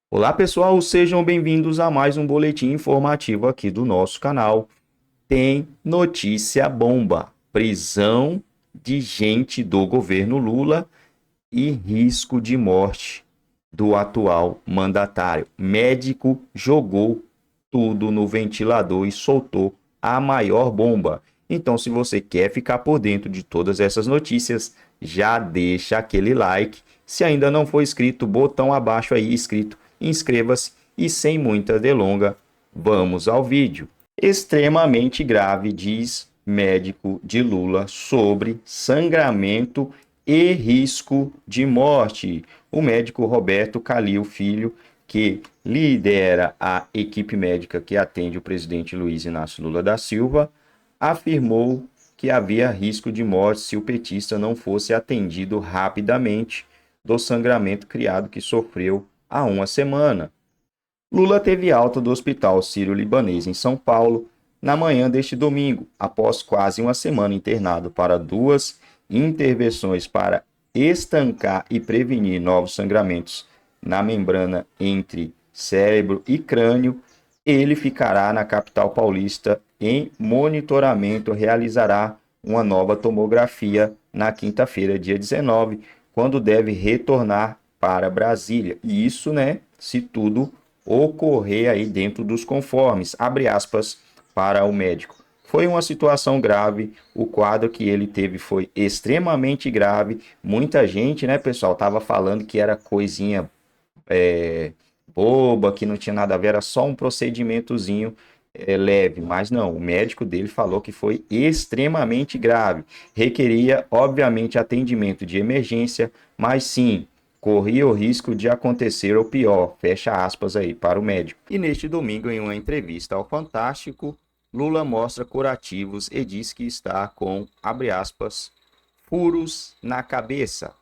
Olá pessoal, sejam bem-vindos a mais um boletim informativo aqui do nosso canal. Tem notícia bomba: prisão de gente do governo Lula e risco de morte do atual mandatário. Médico jogou tudo no ventilador e soltou a maior bomba. Então, se você quer ficar por dentro de todas essas notícias, já deixa aquele like. Se ainda não for inscrito, botão abaixo aí inscrito, inscreva-se e sem muita delonga, vamos ao vídeo. Extremamente grave, diz médico de Lula sobre sangramento e risco de morte. O médico Roberto Calil Filho, que lidera a equipe médica que atende o presidente Luiz Inácio Lula da Silva, afirmou que havia risco de morte se o petista não fosse atendido rapidamente do sangramento criado que sofreu há uma semana. Lula teve alta do Hospital Sírio-Libanês em São Paulo na manhã deste domingo, após quase uma semana internado para duas intervenções para estancar e prevenir novos sangramentos na membrana entre cérebro e crânio. Ele ficará na capital paulista em monitoramento, realizará uma nova tomografia na quinta-feira, dia 19, quando deve retornar para Brasília. E isso, né, se tudo ocorrer aí dentro dos conformes, abre aspas, para o médico. Foi uma situação grave, o quadro que ele teve foi extremamente grave. Muita gente, né, pessoal, tava falando que era coisinha boba, que não tinha nada a ver, era só um procedimentozinho leve, mas não, o médico dele falou que foi extremamente grave, requeria, obviamente, atendimento de emergência, mas sim, corria o risco de acontecer o pior, fecha aspas aí para o médico. E neste domingo, em uma entrevista ao Fantástico, Lula mostra curativos e diz que está com, abre aspas, furos na cabeça,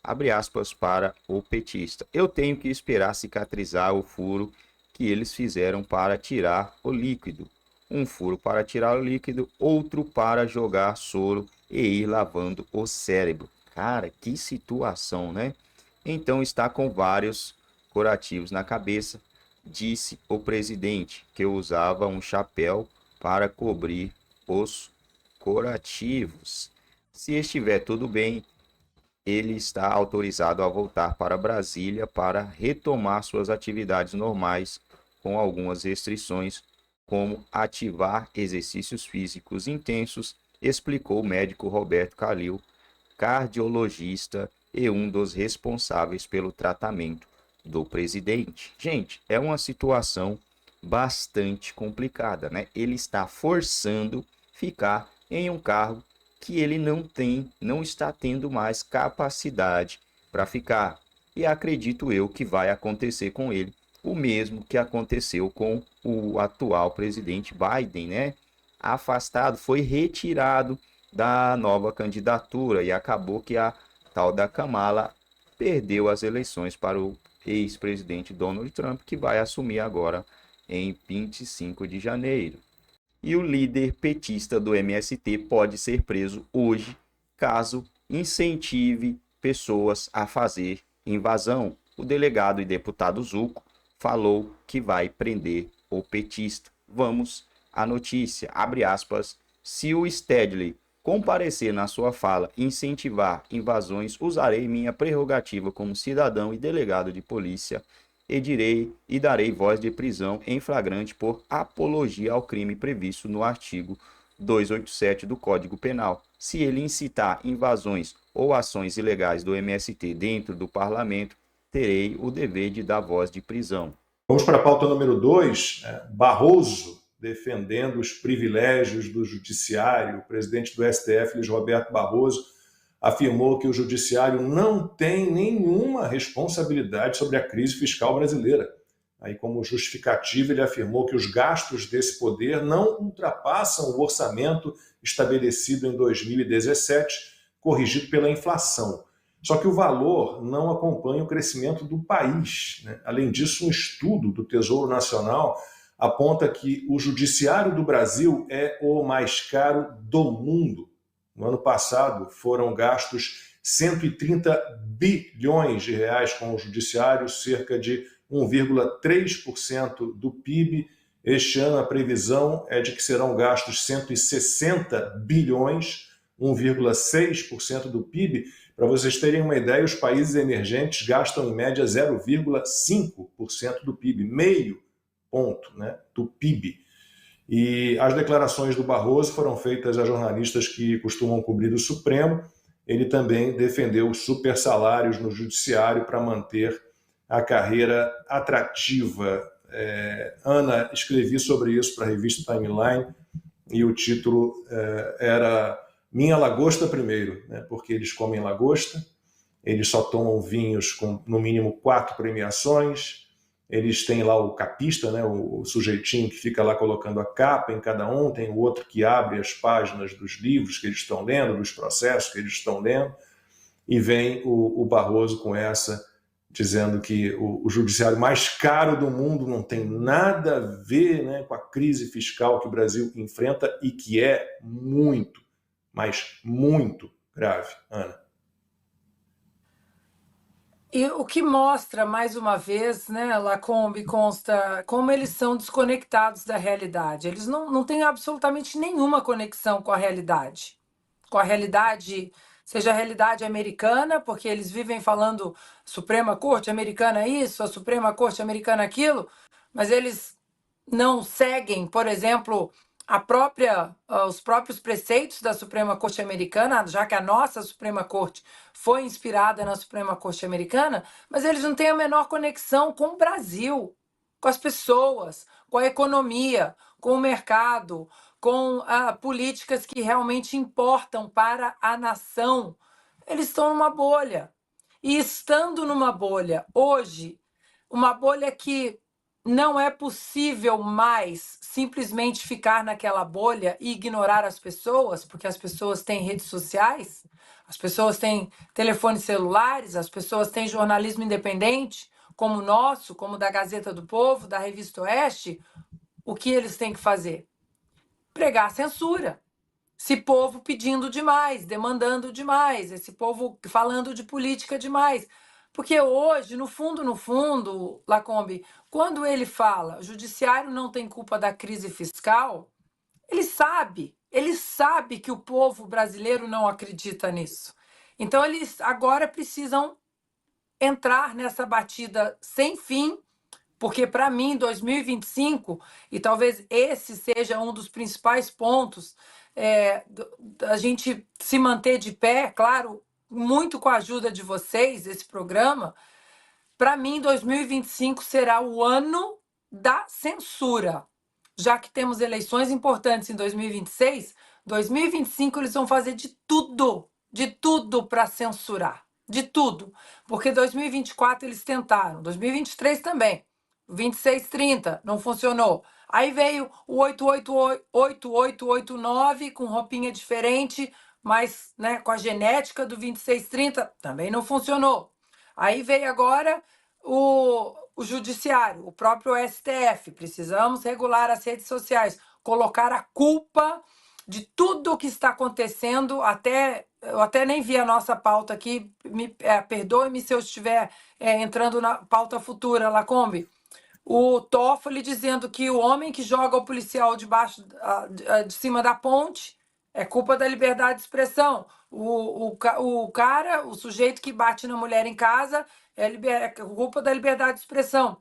abre aspas para o petista. Eu tenho que esperar cicatrizar o furo que eles fizeram para tirar o líquido. Um furo para tirar o líquido, outro para jogar soro e ir lavando o cérebro. Cara, que situação, né? Então está com vários curativos na cabeça, disse o presidente, que usava um chapéu para cobrir os curativos. Se estiver tudo bem, ele está autorizado a voltar para Brasília para retomar suas atividades normais, com algumas restrições, como ativar exercícios físicos intensos, explicou o médico Roberto Calil, cardiologista e um dos responsáveis pelo tratamento do presidente. Gente, é uma situação bastante complicada, né? Ele está forçando ficar em um cargo que ele não está tendo mais capacidade para ficar. E acredito eu que vai acontecer com ele o mesmo que aconteceu com o atual presidente Biden, né? Afastado, foi retirado da nova candidatura e acabou que a tal da Kamala perdeu as eleições para o ex-presidente Donald Trump, que vai assumir agora em 25 de janeiro. E o líder petista do MST pode ser preso hoje, caso incentive pessoas a fazer invasão. O delegado e deputado Zucco falou que vai prender o petista. Vamos à notícia. Abre aspas. Se o Stedley comparecer na sua fala e incentivar invasões, usarei minha prerrogativa como cidadão e delegado de polícia e darei voz de prisão em flagrante por apologia ao crime previsto no artigo 287 do Código Penal. Se ele incitar invasões ou ações ilegais do MST dentro do parlamento, terei o dever de dar voz de prisão. Vamos para a pauta número 2, Barroso defendendo os privilégios do judiciário. O presidente do STF, Luiz Roberto Barroso, afirmou que o judiciário não tem nenhuma responsabilidade sobre a crise fiscal brasileira. Aí, como justificativa, ele afirmou que os gastos desse poder não ultrapassam o orçamento estabelecido em 2017, corrigido pela inflação. Só que o valor não acompanha o crescimento do país, né? Além disso, um estudo do Tesouro Nacional aponta que o judiciário do Brasil é o mais caro do mundo. No ano passado, foram gastos 130 bilhões de reais com o judiciário, cerca de 1,3% do PIB. Este ano a previsão é de que serão gastos 160 bilhões, 1,6% do PIB. Para vocês terem uma ideia, os países emergentes gastam em média 0,5% do PIB, meio ponto, né, do PIB. E as declarações do Barroso foram feitas a jornalistas que costumam cobrir o Supremo. Ele também defendeu os super salários no judiciário para manter a carreira atrativa. Ana, escrevi sobre isso para a revista Timeline e o título era Minha Lagosta Primeiro, né? Porque eles comem lagosta, eles só tomam vinhos com no mínimo 4 premiações, eles têm lá o capista, né? O sujeitinho que fica lá colocando a capa em cada um, tem o outro que abre as páginas dos livros que eles estão lendo, dos processos que eles estão lendo, e vem o Barroso com essa, dizendo que o judiciário mais caro do mundo não tem nada a ver, né, com a crise fiscal que o Brasil enfrenta e que é muito, mas muito grave. Ana. E o que mostra, mais uma vez, né, Lacombe, consta como eles são desconectados da realidade. Eles não têm absolutamente nenhuma conexão com a realidade. Com a realidade, seja a realidade americana, porque eles vivem falando Suprema Corte Americana isso, a Suprema Corte Americana aquilo, mas eles não seguem, por exemplo, os próprios preceitos da Suprema Corte Americana, já que a nossa Suprema Corte foi inspirada na Suprema Corte Americana, mas eles não têm a menor conexão com o Brasil, com as pessoas, com a economia, com o mercado, com políticas que realmente importam para a nação. Eles estão numa bolha. E estando numa bolha hoje, uma bolha que não é possível mais simplesmente ficar naquela bolha e ignorar as pessoas, porque as pessoas têm redes sociais, as pessoas têm telefones celulares, as pessoas têm jornalismo independente, como o nosso, como o da Gazeta do Povo, da Revista Oeste. O que eles têm que fazer? Pregar censura. Esse povo pedindo demais, demandando demais, esse povo falando de política demais. Porque hoje, no fundo, Lacombe, quando ele fala o judiciário não tem culpa da crise fiscal, ele sabe que o povo brasileiro não acredita nisso. Então, eles agora precisam entrar nessa batida sem fim, porque, para mim, 2025, e talvez esse seja um dos principais pontos, a gente se manter de pé, claro, muito com a ajuda de vocês, esse programa. Para mim, 2025 será o ano da censura. Já que temos eleições importantes em 2026, 2025 eles vão fazer de tudo para censurar. De tudo. Porque 2024 eles tentaram, 2023 também. 2630 não funcionou. Aí veio o 8889 com roupinha diferente, mas, né, com a genética do 2630 também não funcionou. Aí veio agora o judiciário, o próprio STF. Precisamos regular as redes sociais, colocar a culpa de tudo o que está acontecendo. Eu até nem vi a nossa pauta aqui, perdoe-me se eu estiver entrando na pauta futura, Lacombe. O Toffoli dizendo que o homem que joga o policial debaixo de cima da ponte é culpa da liberdade de expressão. O cara, o sujeito que bate na mulher em casa é culpa da liberdade de expressão.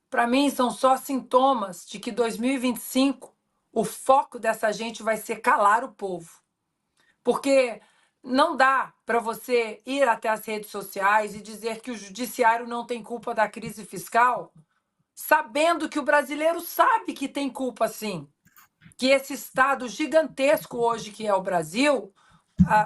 Para mim, são só sintomas de que 2025 o foco dessa gente vai ser calar o povo. Porque não dá para você ir até as redes sociais e dizer que o judiciário não tem culpa da crise fiscal, sabendo que o brasileiro sabe que tem culpa sim, que esse Estado gigantesco hoje que é o Brasil,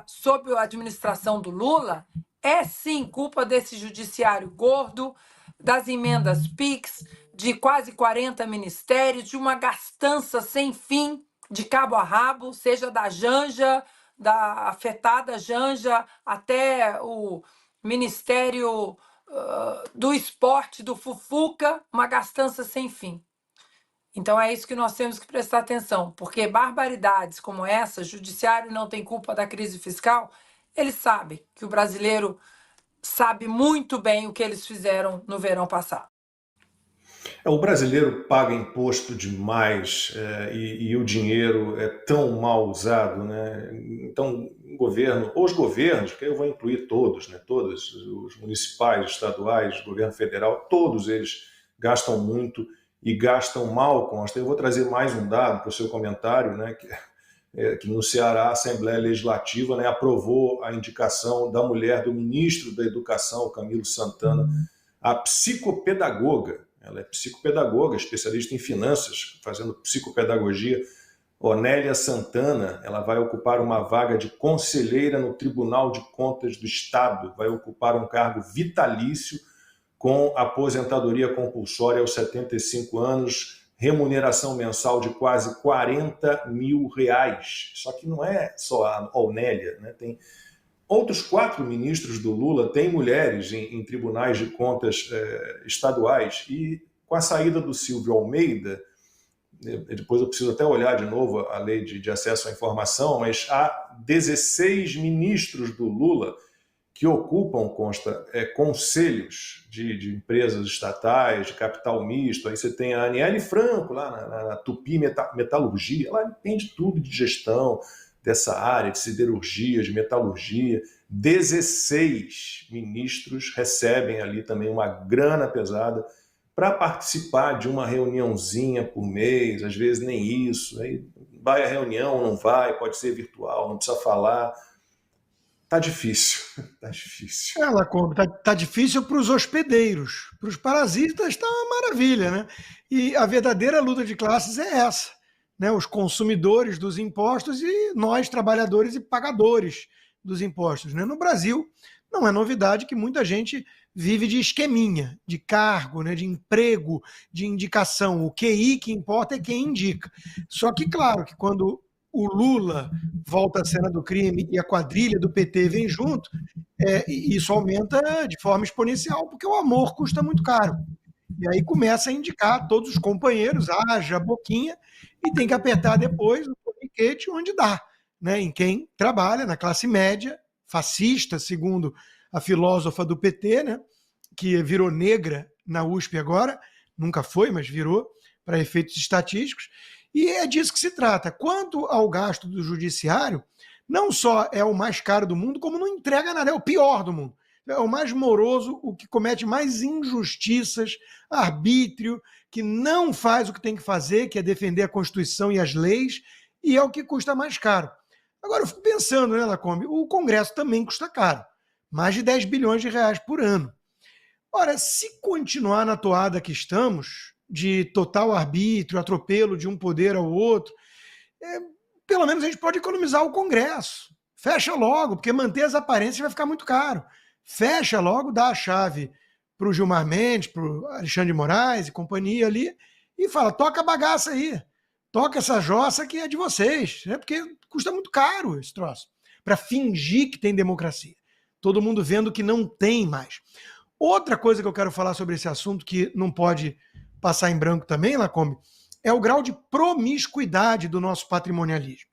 sob a administração do Lula, é sim culpa desse judiciário gordo, das emendas PIX, de quase 40 ministérios, de uma gastança sem fim, de cabo a rabo, seja da Janja, da afetada Janja, até o Ministério do Esporte, do Fufuca, uma gastança sem fim. Então é isso que nós temos que prestar atenção, porque barbaridades como essa, judiciário não tem culpa da crise fiscal, eles sabem que o brasileiro sabe muito bem o que eles fizeram no verão passado. O brasileiro paga imposto demais, e o dinheiro é tão mal usado, né? Então, os governos, que eu vou incluir todos, né? Todos, os municipais, estaduais, governo federal, todos eles gastam muito e gastam mal, consta. Eu vou trazer mais um dado para o seu comentário, né? Que no Ceará a Assembleia Legislativa, né, aprovou a indicação da mulher do ministro da Educação, Camilo Santana, a psicopedagoga. Ela é psicopedagoga, especialista em finanças, fazendo psicopedagogia. Onélia Santana, ela vai ocupar uma vaga de conselheira no Tribunal de Contas do Estado, vai ocupar um cargo vitalício com aposentadoria compulsória aos 75 anos, remuneração mensal de quase R$ 40 mil. Só que não é só a Onélia, né? Tem outros 4 ministros do Lula, têm mulheres em tribunais de contas estaduais, e com a saída do Silvio Almeida, depois eu preciso até olhar de novo a lei de acesso à informação, mas há 16 ministros do Lula que ocupam, consta, conselhos de empresas estatais, de capital misto. Aí você tem a Aniele Franco, lá na Tupi Metalurgia, ela entende tudo de gestão dessa área, de siderurgia, de metalurgia. 16 ministros recebem ali também uma grana pesada para participar de uma reuniãozinha por mês, às vezes nem isso. Aí vai a reunião, não vai, pode ser virtual, não precisa falar. Tá difícil, tá difícil. Lacombe, tá difícil para os hospedeiros. Para os parasitas está uma maravilha, né? E a verdadeira luta de classes é essa, né? Os consumidores dos impostos e nós, trabalhadores e pagadores dos impostos, né? No Brasil, não é novidade que muita gente vive de esqueminha, de cargo, né? De emprego, de indicação. O QI que importa é quem indica. Só que, claro, que quando o Lula volta à cena do crime e a quadrilha do PT vem junto, isso aumenta de forma exponencial, porque o amor custa muito caro. E aí começa a indicar todos os companheiros, haja boquinha, e tem que apertar depois o torniquete onde dá, né? Em quem trabalha, na classe média, fascista, segundo a filósofa do PT, né? Que virou negra na USP agora, nunca foi, mas virou, para efeitos estatísticos. E é disso que se trata. Quanto ao gasto do judiciário, não só é o mais caro do mundo, como não entrega nada, é o pior do mundo. É o mais moroso, o que comete mais injustiças, arbítrio, que não faz o que tem que fazer, que é defender a Constituição e as leis, e é o que custa mais caro. Agora, eu fico pensando, né, Lacombe, o Congresso também custa caro, mais de 10 bilhões de reais por ano. Ora, se continuar na toada que estamos, de total arbítrio, atropelo de um poder ao outro, pelo menos a gente pode economizar o Congresso. Fecha logo, porque manter as aparências vai ficar muito caro. Fecha logo, dá a chave para o Gilmar Mendes, para o Alexandre de Moraes e companhia ali, e fala, toca a bagaça aí, toca essa jossa que é de vocês, né? Porque custa muito caro esse troço, para fingir que tem democracia. Todo mundo vendo que não tem mais. Outra coisa que eu quero falar sobre esse assunto, que não pode passar em branco também, Lacombe, é o grau de promiscuidade do nosso patrimonialismo.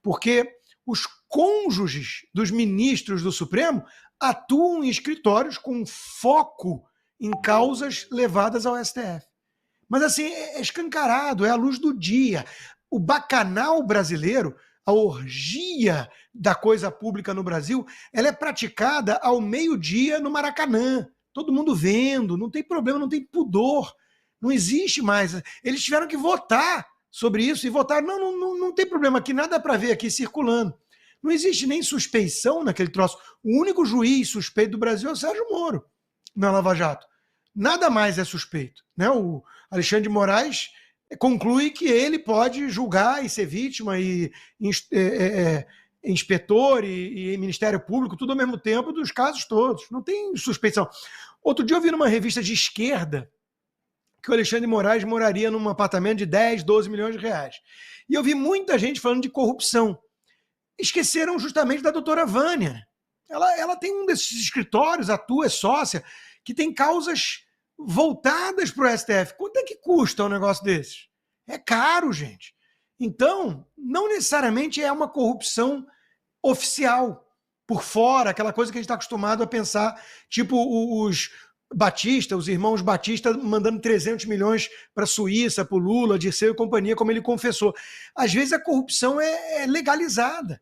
Porque os cônjuges dos ministros do Supremo atuam em escritórios com foco em causas levadas ao STF. Mas assim, é escancarado, é a luz do dia. O bacanal brasileiro, a orgia da coisa pública no Brasil, ela é praticada ao meio-dia no Maracanã. Todo mundo vendo, não tem problema, não tem pudor. Não existe mais. Eles tiveram que votar sobre isso e votaram, não tem problema aqui, nada para ver aqui circulando. Não existe nem suspeição naquele troço. O único juiz suspeito do Brasil é o Sérgio Moro, na Lava Jato. Nada mais é suspeito, né? O Alexandre de Moraes conclui que ele pode julgar e ser vítima e inspetor e Ministério Público, tudo ao mesmo tempo, dos casos todos. Não tem suspeição. Outro dia eu vi numa revista de esquerda que o Alexandre de Moraes moraria num apartamento de 10, 12 milhões de reais. E eu vi muita gente falando de corrupção. Esqueceram justamente da doutora Vânia. Ela tem um desses escritórios, atua, é sócia, que tem causas voltadas para o STF. Quanto é que custa um negócio desses? É caro, gente. Então, não necessariamente é uma corrupção oficial, por fora, aquela coisa que a gente está acostumado a pensar, tipo os Batista, os irmãos Batista mandando 300 milhões para a Suíça, para o Lula, Dirceu e companhia, como ele confessou. Às vezes a corrupção é legalizada,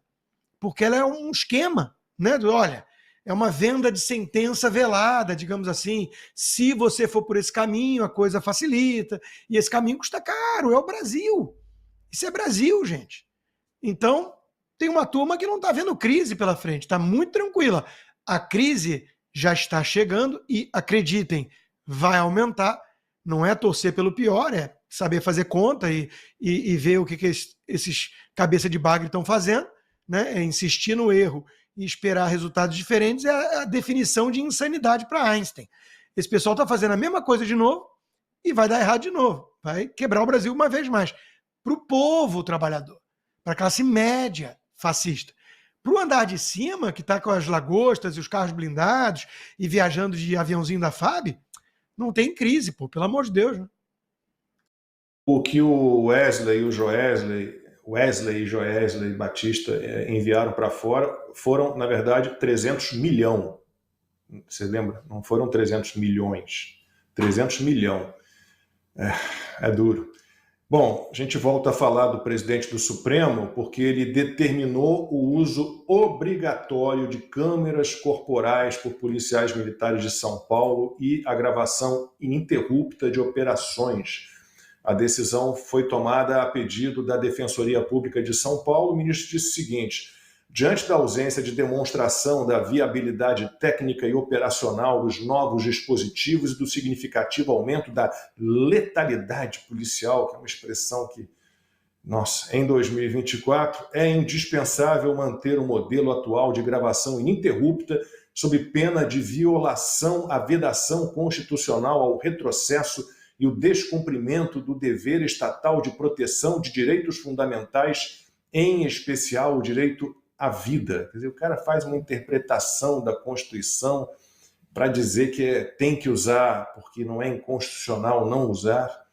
porque ela é um esquema, né? Olha, é uma venda de sentença velada, digamos assim. Se você for por esse caminho, a coisa facilita, e esse caminho custa caro, é o Brasil. Isso é Brasil, gente. Então, tem uma turma que não está vendo crise pela frente, está muito tranquila. A crise já está chegando e, acreditem, vai aumentar. Não é torcer pelo pior, é saber fazer conta e ver o que esses cabeça de bagre estão fazendo, né? É insistir no erro e esperar resultados diferentes é a definição de insanidade para Einstein. Esse pessoal está fazendo a mesma coisa de novo e vai dar errado de novo. Vai quebrar o Brasil uma vez mais. Para o povo trabalhador, para a classe média fascista. Para o andar de cima, que está com as lagostas e os carros blindados e viajando de aviãozinho da FAB, não tem crise, pô, pelo amor de Deus. Né? O que o Wesley e Joesley Batista enviaram para fora foram, na verdade, 300 milhões. Você lembra? Não foram 300 milhões. 300 milhões. É duro. Bom, a gente volta a falar do presidente do Supremo porque ele determinou o uso obrigatório de câmeras corporais por policiais militares de São Paulo e a gravação ininterrupta de operações. A decisão foi tomada a pedido da Defensoria Pública de São Paulo. O ministro disse o seguinte: diante da ausência de demonstração da viabilidade técnica e operacional dos novos dispositivos e do significativo aumento da letalidade policial, que é uma expressão que, nossa, em 2024 é indispensável manter o modelo atual de gravação ininterrupta sob pena de violação à vedação constitucional ao retrocesso e o descumprimento do dever estatal de proteção de direitos fundamentais, em especial o direito à vida. Quer dizer, o cara faz uma interpretação da Constituição para dizer que tem que usar, porque não é inconstitucional não usar.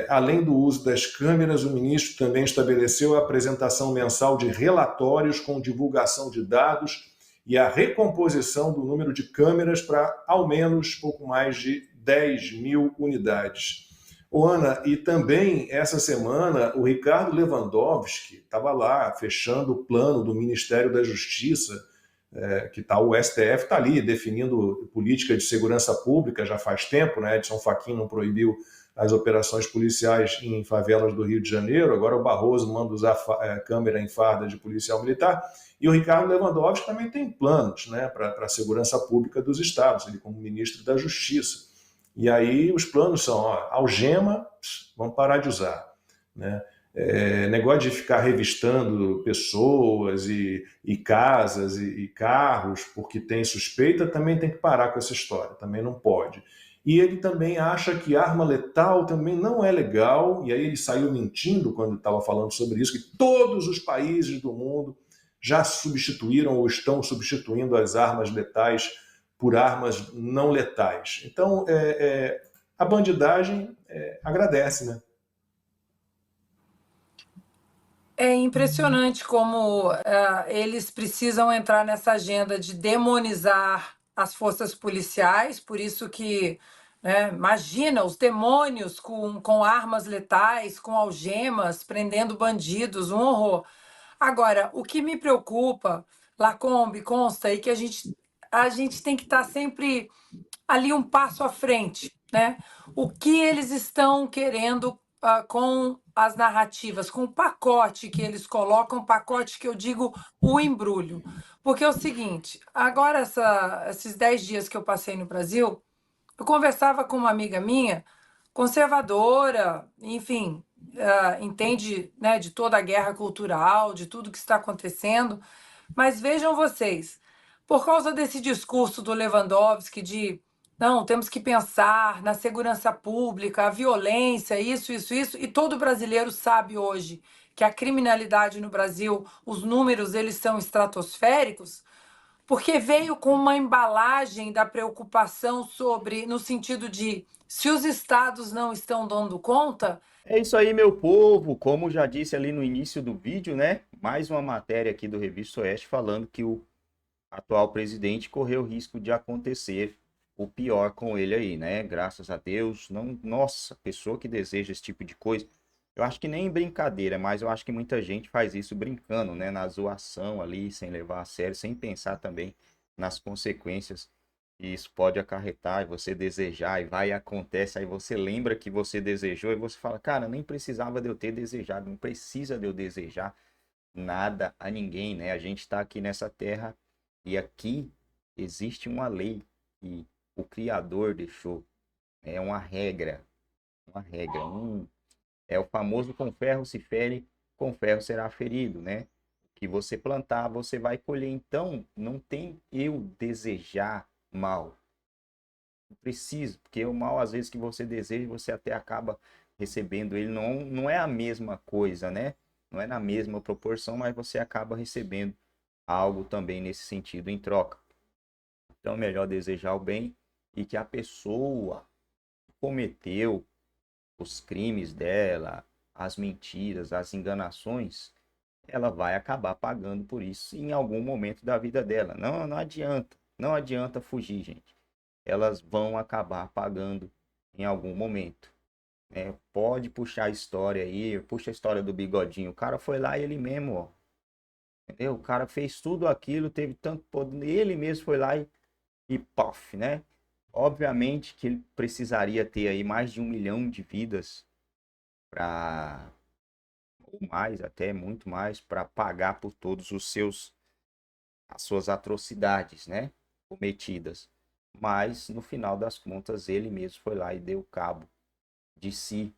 Além do uso das câmeras, o ministro também estabeleceu a apresentação mensal de relatórios com divulgação de dados e a recomposição do número de câmeras para, ao menos, pouco mais de 10 mil unidades. Ana, e também essa semana o Ricardo Lewandowski estava lá fechando o plano do Ministério da Justiça, que o STF está ali definindo política de segurança pública já faz tempo, né? Edson Fachin não proibiu as operações policiais em favelas do Rio de Janeiro, agora o Barroso manda usar câmera em farda de policial militar, e o Ricardo Lewandowski também tem planos, né, para a segurança pública dos estados, ele como ministro da Justiça. E aí os planos são, algema, vamos parar de usar. Né? Negócio de ficar revistando pessoas e casas e carros porque tem suspeita, também tem que parar com essa história, também não pode. E ele também acha que arma letal também não é legal, e aí ele saiu mentindo quando estava falando sobre isso, que todos os países do mundo já substituíram ou estão substituindo as armas letais por armas não letais. Então, a bandidagem agradece, né? É impressionante como eles precisam entrar nessa agenda de demonizar as forças policiais, por isso que, né, imagina os demônios com armas letais, com algemas, prendendo bandidos, um horror. Agora, o que me preocupa, Lacombe, consta aí que a gente tem que estar sempre ali um passo à frente, né? O que eles estão querendo com as narrativas, com o pacote que eles colocam, pacote que eu digo o embrulho. Porque é o seguinte, agora esses 10 dias que eu passei no Brasil, eu conversava com uma amiga minha, conservadora, enfim, entende, né, de toda a guerra cultural, de tudo que está acontecendo, mas vejam vocês, por causa desse discurso do Lewandowski de não, temos que pensar na segurança pública, a violência, isso, e todo brasileiro sabe hoje que a criminalidade no Brasil, os números, eles são estratosféricos, porque veio com uma embalagem da preocupação sobre, no sentido de, se os estados não estão dando conta. É isso aí, meu povo. Como já disse ali no início do vídeo, né? Mais uma matéria aqui do Revista Oeste falando que o atual presidente correu risco de acontecer o pior com ele aí, né? Graças a Deus. Não, nossa, pessoa que deseja esse tipo de coisa. Eu acho que nem em brincadeira, mas eu acho que muita gente faz isso brincando, né? Na zoação ali, sem levar a sério, sem pensar também nas consequências que isso pode acarretar e você desejar e vai e acontece. Aí você lembra que você desejou e você fala, cara, nem precisava de eu ter desejado, não precisa de eu desejar nada a ninguém, né? A gente está aqui nessa terra e aqui existe uma lei que o Criador deixou. É uma regra, é o famoso com ferro se fere, com ferro será ferido, né? O que você plantar, você vai colher. Então, não tem eu desejar mal. Não preciso, porque o mal, às vezes, que você deseja, você até acaba recebendo ele. Não, não é a mesma coisa, né? Não é na mesma proporção, mas você acaba recebendo algo também nesse sentido em troca. Então, é melhor desejar o bem e que a pessoa que cometeu os crimes dela, as mentiras, as enganações, ela vai acabar pagando por isso em algum momento da vida dela. Não, não adianta fugir, gente. Elas vão acabar pagando em algum momento. Pode puxar a história aí, puxa a história do bigodinho. O cara foi lá ele mesmo, ó, entendeu? O cara fez tudo aquilo, teve tanto poder, ele mesmo foi lá e pof, né? Obviamente que ele precisaria ter aí mais de 1 milhão de vidas para, ou mais, até muito mais, para pagar por todos as suas atrocidades, né? Cometidas. Mas no final das contas ele mesmo foi lá e deu cabo de si.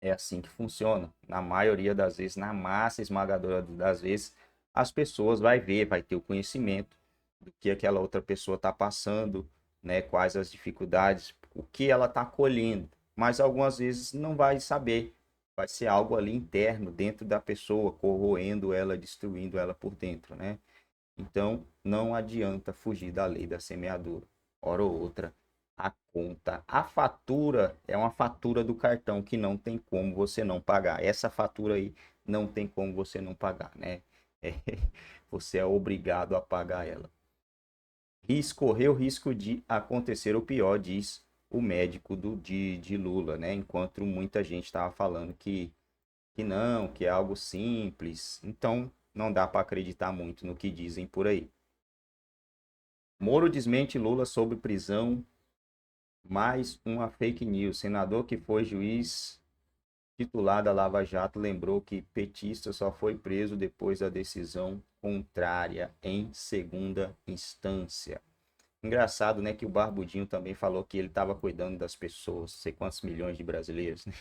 É assim que funciona. Na maioria das vezes, na massa esmagadora das vezes, as pessoas vai ver, vai ter o conhecimento do que aquela outra pessoa está passando, né? Quais as dificuldades, o que ela está colhendo. Mas algumas vezes não vai saber. Vai ser algo ali interno, dentro da pessoa, corroendo ela, destruindo ela por dentro, né? Então, não adianta fugir da lei da semeadura. Hora ou outra, a conta, a fatura é uma fatura do cartão que não tem como você não pagar. Essa fatura aí não tem como você não pagar, né? É, você é obrigado a pagar ela. Correu risco de acontecer o pior, diz o médico de Lula, né? Enquanto muita gente estava falando que não, que é algo simples. Então, não dá para acreditar muito no que dizem por aí. Moro desmente Lula sobre prisão, mais uma fake news. Senador que foi juiz titular da Lava Jato lembrou que petista só foi preso depois da decisão contrária em segunda instância. Engraçado, né, que o Barbudinho também falou que ele estava cuidando das pessoas, não sei quantos milhões de brasileiros, né?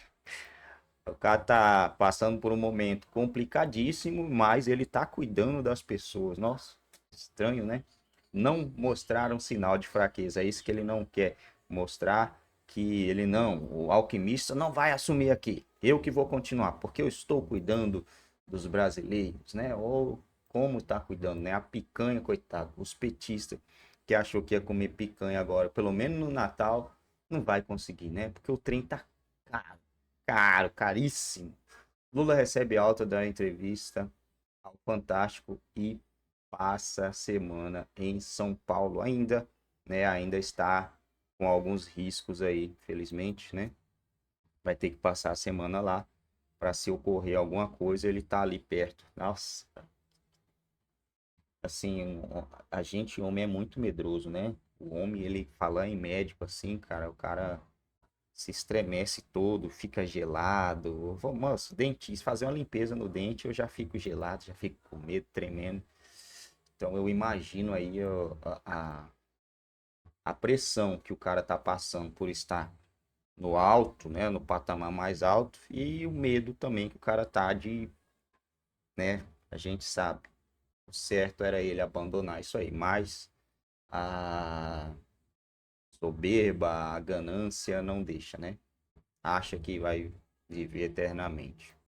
O cara tá passando por um momento complicadíssimo, mas ele tá cuidando das pessoas. Nossa, estranho, né? Não mostraram sinal de fraqueza. É isso que ele não quer mostrar, que ele não, o alquimista não vai assumir aqui. Eu que vou continuar, porque eu estou cuidando dos brasileiros, né? Ou como tá cuidando, né? A picanha, coitado, os petistas que achou que ia comer picanha agora, pelo menos no Natal, não vai conseguir, né? Porque o trem tá caro, caro, caríssimo. Lula recebe alta da entrevista ao Fantástico e passa a semana em São Paulo ainda, né? Ainda está com alguns riscos aí, felizmente, né? Vai ter que passar a semana lá para se ocorrer alguma coisa, ele tá ali perto. Nossa, assim, a gente, homem, é muito medroso, né? O homem, ele fala em médico assim, cara, o cara se estremece todo, fica gelado. Moço, dentista, fazer uma limpeza no dente, eu já fico gelado, já fico com medo, tremendo. Então eu imagino aí a pressão que o cara tá passando por estar no alto, né, no patamar mais alto, e o medo também que o cara tá de, né, a gente sabe, o certo era ele abandonar isso aí, mas a soberba, a ganância não deixa, né? Acha que vai viver eternamente.